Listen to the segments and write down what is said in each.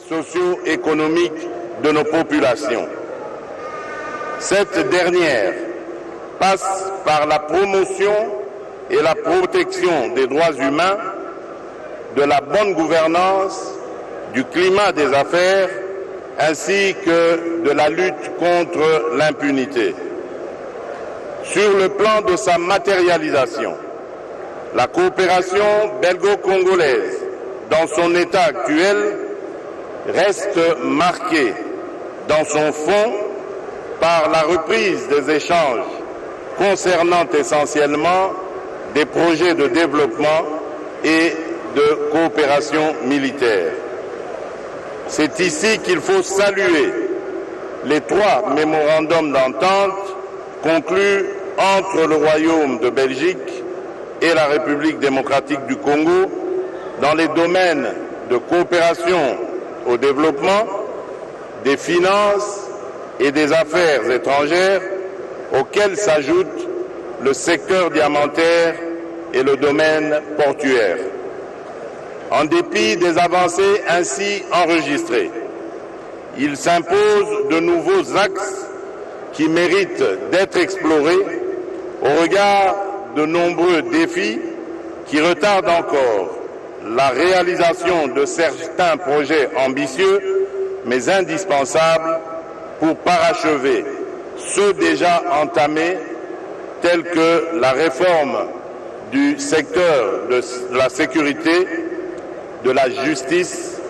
socio-économique de nos populations. Cette dernière passe par la promotion et la protection des droits humains, de la bonne gouvernance, du climat des affaires, ainsi que de la lutte contre l'impunité. Sur le plan de sa matérialisation, la coopération belgo-congolaise, dans son état actuel, reste marquée dans son fond par la reprise des échanges concernant essentiellement des projets de développement et de coopération militaire. C'est ici qu'il faut saluer les 3 mémorandums d'entente conclus entre le Royaume de Belgique et la République démocratique du Congo dans les domaines de coopération au développement, des finances et des affaires étrangères, auxquels s'ajoutent le secteur diamantaire et le domaine portuaire. En dépit des avancées ainsi enregistrées, il s'impose de nouveaux axes qui méritent d'être explorés au regard de nombreux défis qui retardent encore la réalisation de certains projets ambitieux mais indispensables pour parachever ceux déjà entamés, tels que la réforme du secteur de la sécurité, de la justice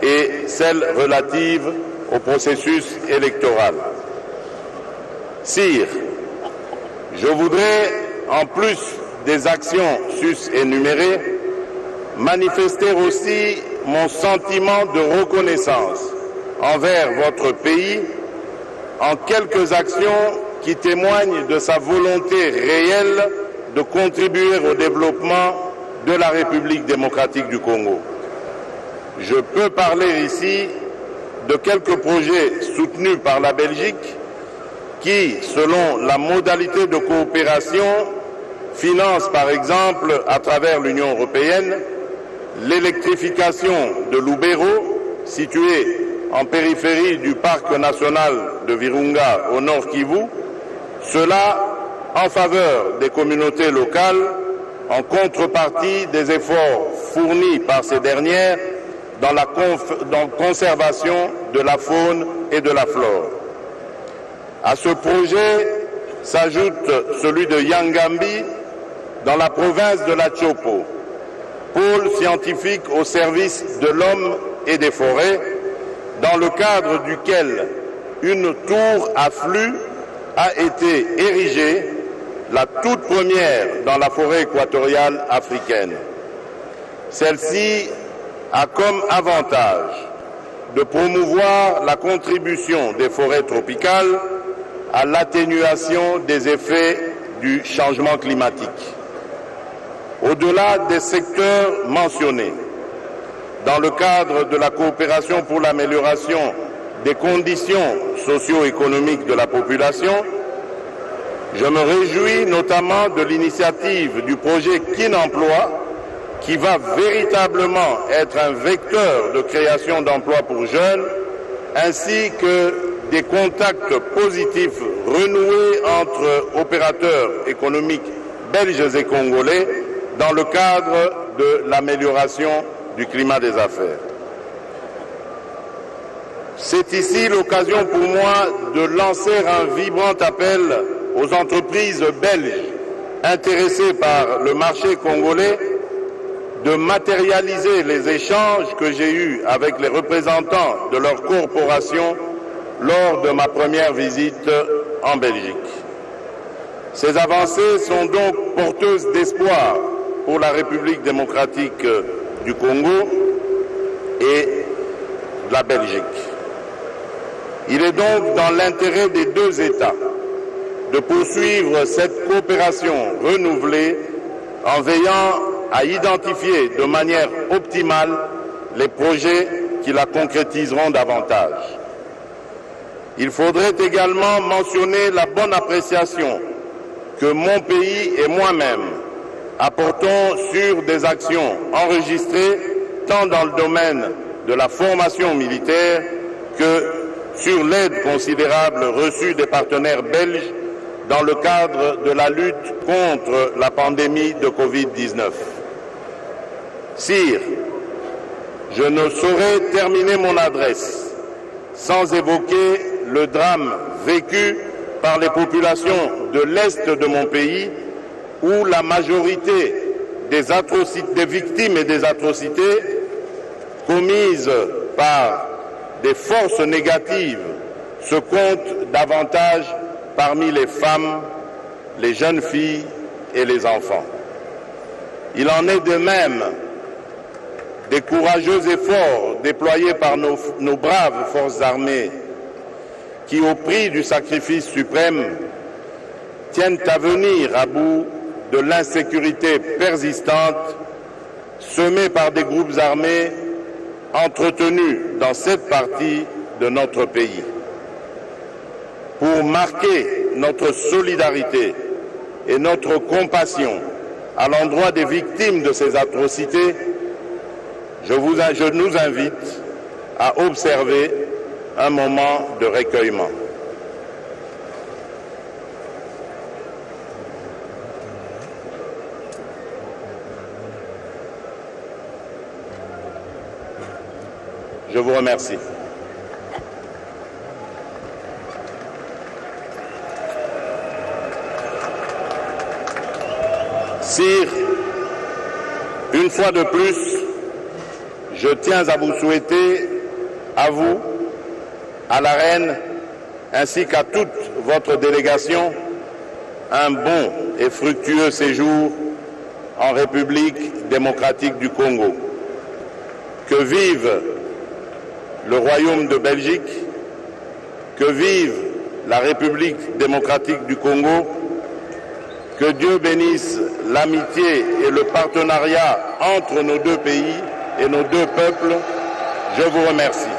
et celle relative au processus électoral. Sire, je voudrais, en plus des actions sus-énumérées, manifester aussi mon sentiment de reconnaissance envers votre pays en quelques actions qui témoignent de sa volonté réelle de contribuer au développement de la République démocratique du Congo. Je peux parler ici de quelques projets soutenus par la Belgique qui, selon la modalité de coopération, financent par exemple à travers l'Union européenne l'électrification de Lubero, situé en périphérie du parc national de Virunga au nord Kivu, cela en faveur des communautés locales, en contrepartie des efforts fournis par ces dernières dans la conservation de la faune et de la flore. À ce projet s'ajoute celui de Yangambi dans la province de la Chopo, pôle scientifique au service de l'homme et des forêts, dans le cadre duquel une tour à flux a été érigée, la toute première dans la forêt équatoriale africaine. Celle-ci a comme avantage de promouvoir la contribution des forêts tropicales à l'atténuation des effets du changement climatique. Au-delà des secteurs mentionnés, dans le cadre de la coopération pour l'amélioration des conditions socio-économiques de la population, je me réjouis notamment de l'initiative du projet Kin Emploi, qui va véritablement être un vecteur de création d'emplois pour jeunes, ainsi que des contacts positifs renoués entre opérateurs économiques belges et congolais dans le cadre de l'amélioration du climat des affaires. C'est ici l'occasion pour moi de lancer un vibrant appel aux entreprises belges intéressées par le marché congolais de matérialiser les échanges que j'ai eus avec les représentants de leur corporation lors de ma première visite en Belgique. Ces avancées sont donc porteuses d'espoir pour la République démocratique du Congo et la Belgique. Il est donc dans l'intérêt des deux États de poursuivre cette coopération renouvelée en veillant à identifier de manière optimale les projets qui la concrétiseront davantage. Il faudrait également mentionner la bonne appréciation que mon pays et moi-même apportons sur des actions enregistrées tant dans le domaine de la formation militaire que sur l'aide considérable reçue des partenaires belges dans le cadre de la lutte contre la pandémie de Covid-19. Sire, je ne saurais terminer mon adresse sans évoquer le drame vécu par les populations de l'Est de mon pays où la majorité des victimes et des atrocités commises par des forces négatives se comptent davantage parmi les femmes, les jeunes filles et les enfants. Il en est de même des courageux efforts déployés par nos braves forces armées qui, au prix du sacrifice suprême, tiennent à venir à bout de l'insécurité persistante semée par des groupes armés entretenus dans cette partie de notre pays. Pour marquer notre solidarité et notre compassion à l'endroit des victimes de ces atrocités, je nous invite à observer un moment de recueillement. Je vous remercie. Sire, une fois de plus, je tiens à vous souhaiter, à vous, à la Reine, ainsi qu'à toute votre délégation, un bon et fructueux séjour en République démocratique du Congo. Que vive le Royaume de Belgique, que vive la République démocratique du Congo, que Dieu bénisse l'amitié et le partenariat entre nos deux pays et nos deux peuples. Je vous remercie.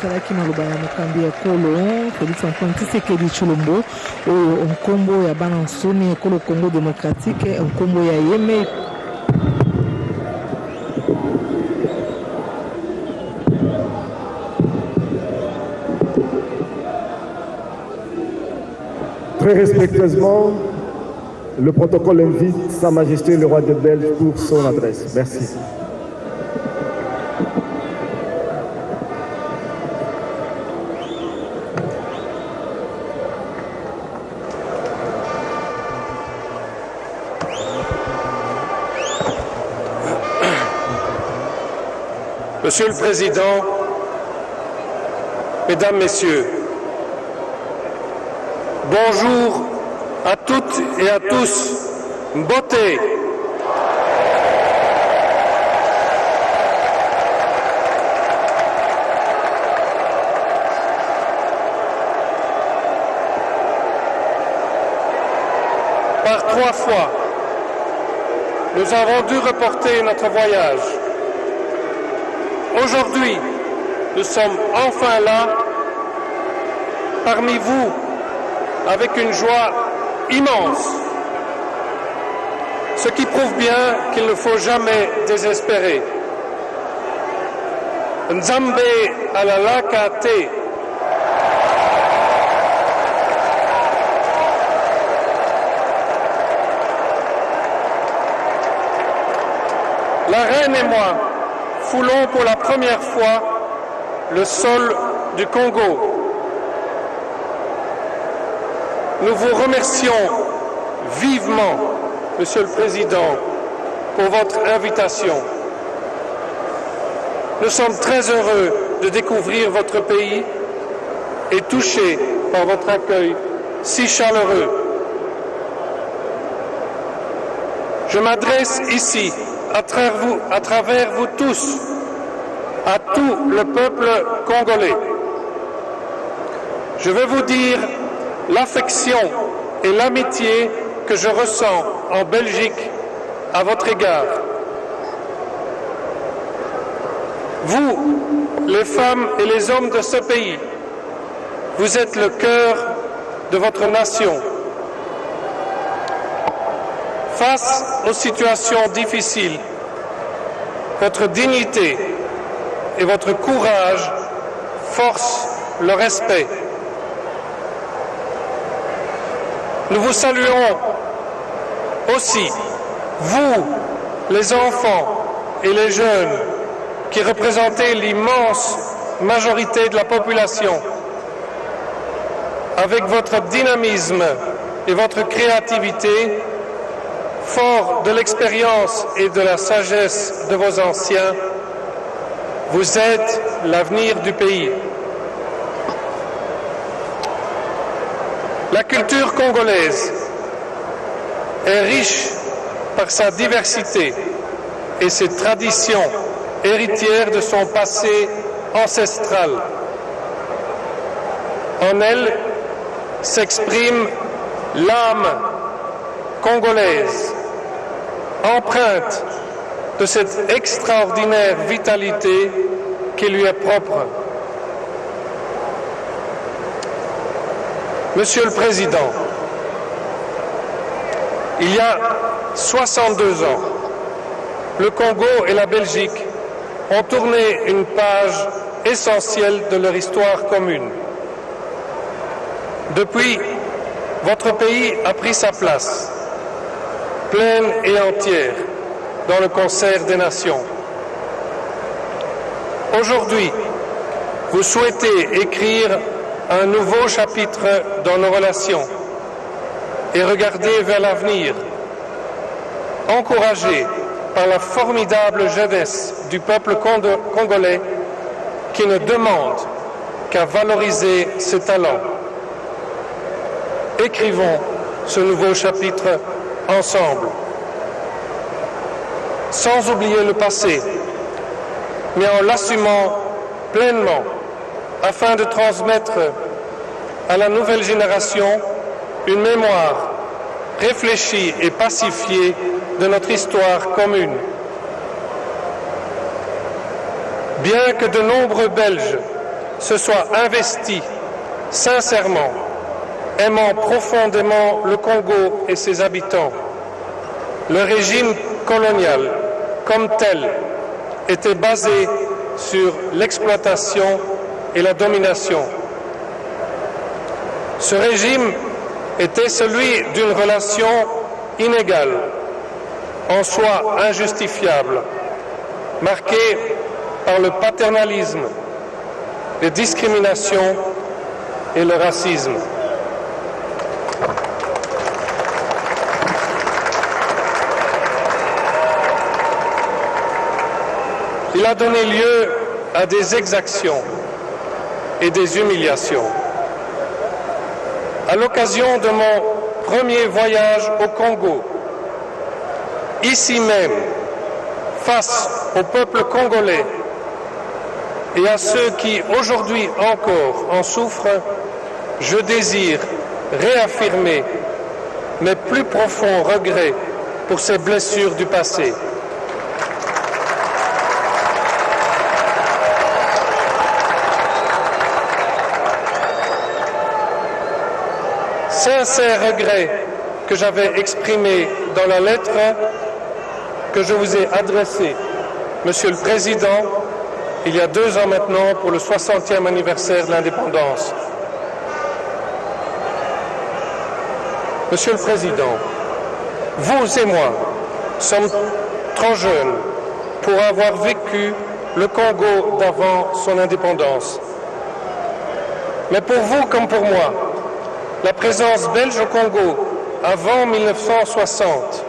ezalaki na loba ya mokambi ya ekolo Félix Antoine Tshisekedi Tshilombo oyo nkombo ya bana nsoni ekolo Congo démocratique nkombo ya yeme. Très respectueusement, le protocole invite Sa Majesté le roi de Belge pour son adresse. Merci. Monsieur le Président, Mesdames, Messieurs, bonjour à toutes et à tous. Mbote. Par 3 fois, nous avons dû reporter notre voyage. Aujourd'hui, nous sommes enfin là, parmi vous, avec une joie immense, ce qui prouve bien qu'il ne faut jamais désespérer. Nzambe alalaka te. La reine et moi foulons pour la première fois le sol du Congo. Nous vous remercions vivement, Monsieur le Président, pour votre invitation. Nous sommes très heureux de découvrir votre pays et touchés par votre accueil si chaleureux. Je m'adresse ici, à travers vous tous, à tout le peuple congolais. Je veux vous dire l'affection et l'amitié que je ressens en Belgique à votre égard. Vous, les femmes et les hommes de ce pays, vous êtes le cœur de votre nation. Face aux situations difficiles votre dignité et votre courage forcent le respect. Nous vous saluons aussi, vous, les enfants et les jeunes, qui représentez l'immense majorité de la population. Avec votre dynamisme et votre créativité, fort de l'expérience et de la sagesse de vos anciens, vous êtes l'avenir du pays. La culture congolaise est riche par sa diversité et ses traditions héritières de son passé ancestral. En elle s'exprime l'âme congolaise, empreinte de cette extraordinaire vitalité qui lui est propre. Monsieur le Président, il y a 62 ans, le Congo et la Belgique ont tourné une page essentielle de leur histoire commune. Depuis, votre pays a pris sa place, pleine et entière, dans le concert des nations. Aujourd'hui, vous souhaitez écrire un nouveau chapitre dans nos relations et regarder vers l'avenir, encouragé par la formidable jeunesse du peuple congolais qui ne demande qu'à valoriser ses talents. Écrivons ce nouveau chapitre ensemble, sans oublier le passé, mais en l'assumant pleinement, afin de transmettre à la nouvelle génération une mémoire réfléchie et pacifiée de notre histoire commune. Bien que de nombreux Belges se soient investis sincèrement, aimant profondément le Congo et ses habitants, le régime colonial, comme tel, était basé sur l'exploitation et la domination. Ce régime était celui d'une relation inégale, en soi injustifiable, marquée par le paternalisme, les discriminations et le racisme. Il a donné lieu à des exactions et des humiliations. À l'occasion de mon premier voyage au Congo, ici même, face au peuple congolais et à ceux qui aujourd'hui encore en souffrent, je désire réaffirmer mes plus profonds regrets pour ces blessures du passé. Sincère regret que j'avais exprimé dans la lettre que je vous ai adressée, Monsieur le Président, il y a 2 ans maintenant pour le 60e anniversaire de l'indépendance. Monsieur le Président, vous et moi sommes trop jeunes pour avoir vécu le Congo d'avant son indépendance. Mais pour vous comme pour moi, la présence belge au Congo avant 1960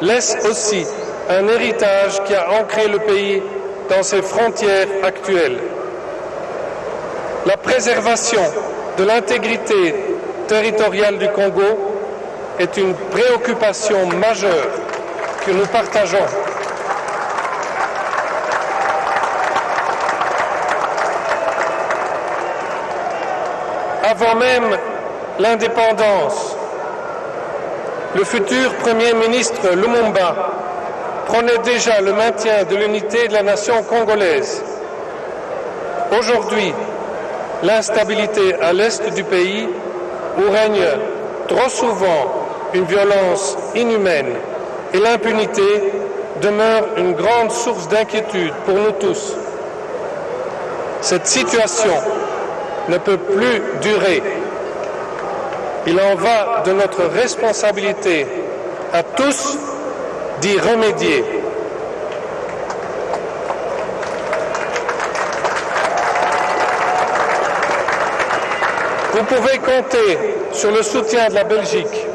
laisse aussi un héritage qui a ancré le pays dans ses frontières actuelles. La préservation de l'intégrité territoriale du Congo est une préoccupation majeure que nous partageons. Avant même l'indépendance, le futur Premier ministre Lumumba prônait déjà le maintien de l'unité de la nation congolaise. Aujourd'hui, l'instabilité à l'est du pays, où règne trop souvent une violence inhumaine et l'impunité, demeure une grande source d'inquiétude pour nous tous. Cette situation ne peut plus durer. Il en va de notre responsabilité à tous d'y remédier. Vous pouvez compter sur le soutien de la Belgique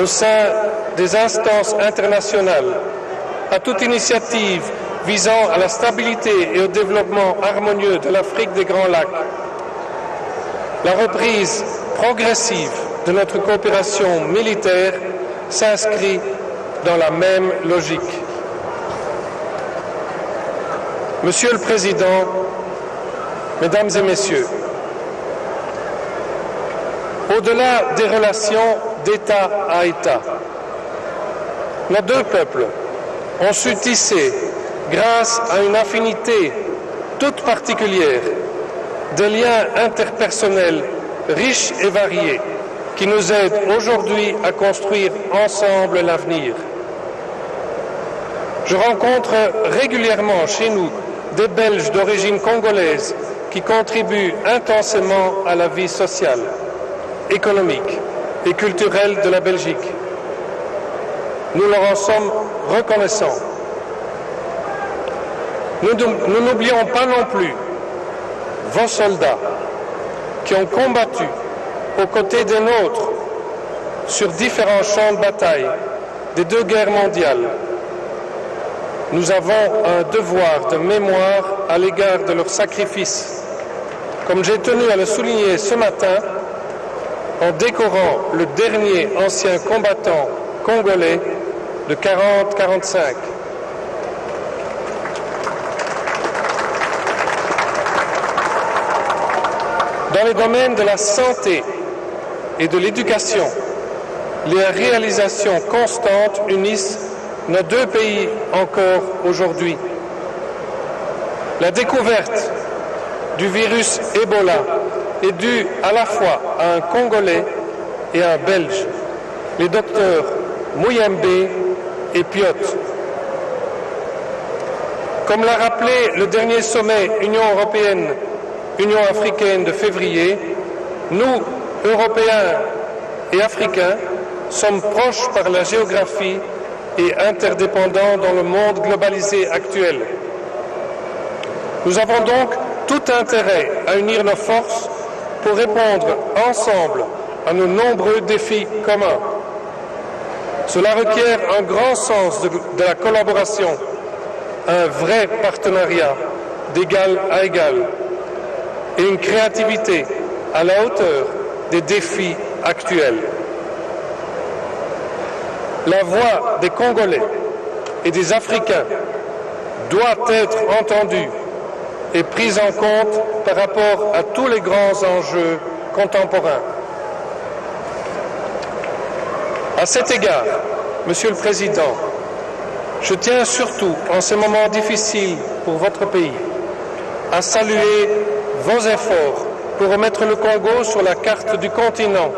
au sein des instances internationales à toute initiative visant à la stabilité et au développement harmonieux de l'Afrique des Grands Lacs. La reprise progressive de notre coopération militaire s'inscrit dans la même logique. Monsieur le Président, Mesdames et Messieurs, au-delà des relations d'État à État, nos deux peuples ont su tisser, grâce à une affinité toute particulière, des liens interpersonnels riches et variés qui nous aident aujourd'hui à construire ensemble l'avenir. Je rencontre régulièrement chez nous des Belges d'origine congolaise qui contribuent intensément à la vie sociale, économique et culturelle de la Belgique. Nous leur en sommes reconnaissants. Nous n'oublions pas non plus vos soldats qui ont combattu aux côtés des nôtres sur différents champs de bataille des deux guerres mondiales. Nous avons un devoir de mémoire à l'égard de leur sacrifice, comme j'ai tenu à le souligner ce matin en décorant le dernier ancien combattant congolais de 40-45. Dans les domaines de la santé et de l'éducation, les réalisations constantes unissent nos deux pays encore aujourd'hui. La découverte du virus Ebola est due à la fois à un Congolais et à un Belge, les docteurs Mouyembe et Piot. Comme l'a rappelé le dernier sommet Union européenne-Union africaine de février, nous, Européens et Africains, sommes proches par la géographie et interdépendants dans le monde globalisé actuel. Nous avons donc tout intérêt à unir nos forces pour répondre ensemble à nos nombreux défis communs. Cela requiert un grand sens de la collaboration, un vrai partenariat d'égal à égal et une créativité à la hauteur des défis actuels. La voix des Congolais et des Africains doit être entendue et prise en compte par rapport à tous les grands enjeux contemporains. À cet égard, Monsieur le Président, je tiens surtout, en ces moments difficiles pour votre pays, à saluer vos efforts pour remettre le Congo sur la carte du continent,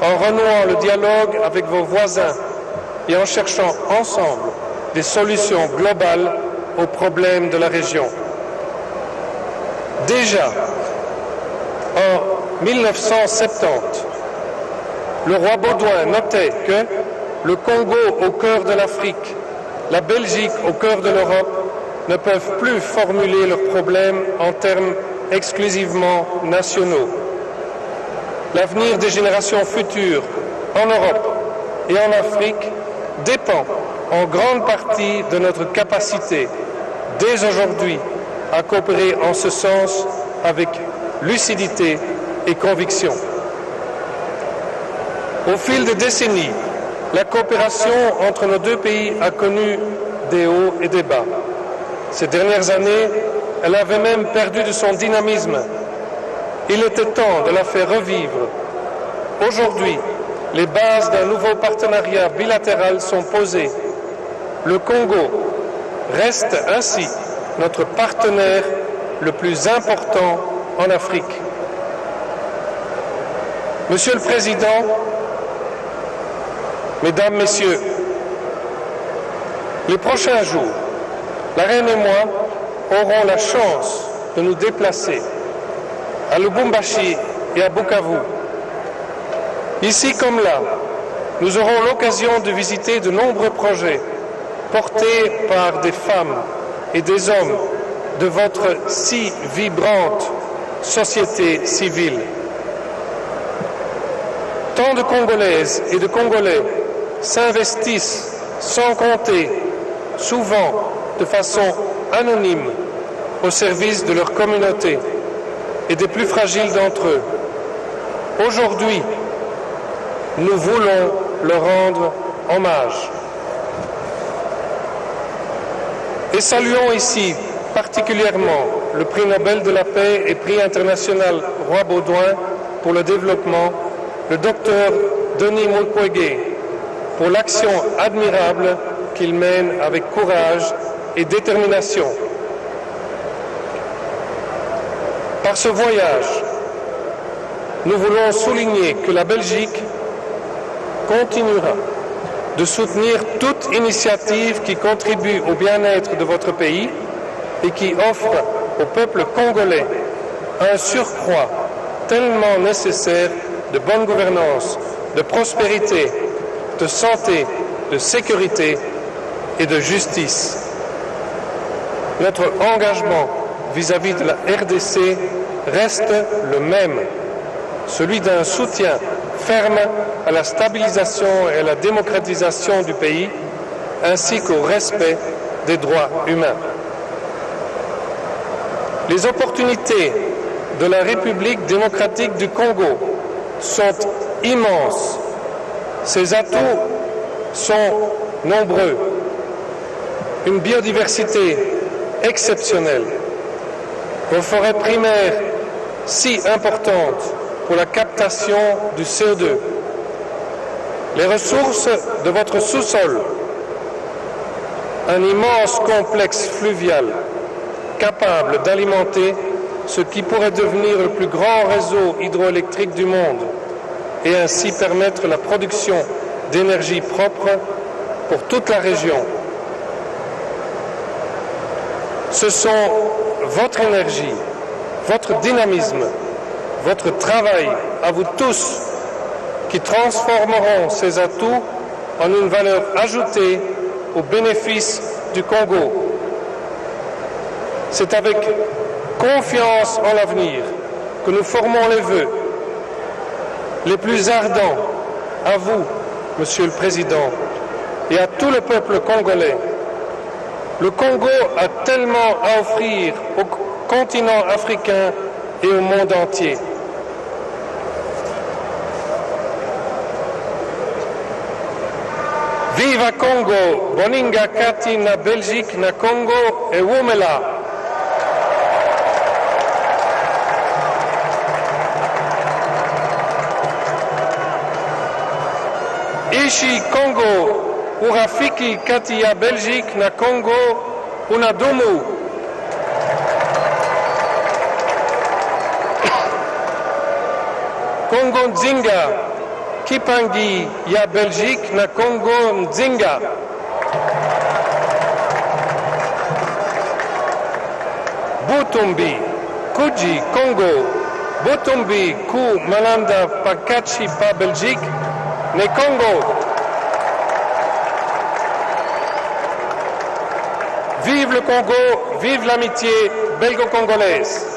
en renouant le dialogue avec vos voisins et en cherchant ensemble des solutions globales aux problèmes de la région. Déjà, en 1970, le roi Baudouin notait que le Congo au cœur de l'Afrique, la Belgique au cœur de l'Europe ne peuvent plus formuler leurs problèmes en termes exclusivement nationaux. L'avenir des générations futures en Europe et en Afrique dépend en grande partie de notre capacité, dès aujourd'hui, à coopérer en ce sens avec lucidité et conviction. Au fil des décennies, la coopération entre nos deux pays a connu des hauts et des bas. Ces dernières années, elle avait même perdu de son dynamisme. Il était temps de la faire revivre. Aujourd'hui, les bases d'un nouveau partenariat bilatéral sont posées. Le Congo reste ainsi notre partenaire le plus important en Afrique. Monsieur le Président, Mesdames, Messieurs, Les prochains jours, la reine et moi aurons la chance de nous déplacer à Lubumbashi et à Bukavu. Ici comme là, nous aurons l'occasion de visiter de nombreux projets portés par des femmes et des hommes de votre si vibrante société civile. Tant de Congolaises et de Congolais s'investissent sans compter, souvent de façon anonyme, au service de leur communauté et des plus fragiles d'entre eux. Aujourd'hui, nous voulons leur rendre hommage. Et saluons ici particulièrement le prix Nobel de la paix et prix international Roi Baudouin pour le développement, le docteur Denis Mukwege, pour l'action admirable qu'il mène avec courage et détermination. Par ce voyage, nous voulons souligner que la Belgique continuera de soutenir toute initiative qui contribue au bien-être de votre pays et qui offre au peuple congolais un surcroît tellement nécessaire de bonne gouvernance, de prospérité, de santé, de sécurité et de justice. Notre engagement vis-à-vis de la RDC reste le même, celui d'un soutien ferme à la stabilisation et à la démocratisation du pays, ainsi qu'au respect des droits humains. Les opportunités de la République démocratique du Congo sont immenses. Ses atouts sont nombreux. Une biodiversité exceptionnelle, vos forêts primaires si importantes pour la captation du CO2, les ressources de votre sous-sol, un immense complexe fluvial capable d'alimenter ce qui pourrait devenir le plus grand réseau hydroélectrique du monde et ainsi permettre la production d'énergie propre pour toute la région. Ce sont votre énergie, votre dynamisme, votre travail à vous tous qui transformeront ces atouts en une valeur ajoutée au bénéfice du Congo. C'est avec confiance en l'avenir que nous formons les vœux les plus ardents à vous, Monsieur le Président, et à tout le peuple congolais. Le Congo a tellement à offrir au continent africain et au monde entier. Viva Congo, boninga kati na Belgique na Congo e wumela. Ishi Congo, urafiki kati ya Belgique na Congo unadumu. Congo Nzinga, Kipangi ya Belgique na Congo Nzinga. Butumbi, Kuji Congo, Butumbi ku Malanda Pakachi pa Belgique, ne Congo. Vive le Congo, vive l'amitié belgo-congolaise.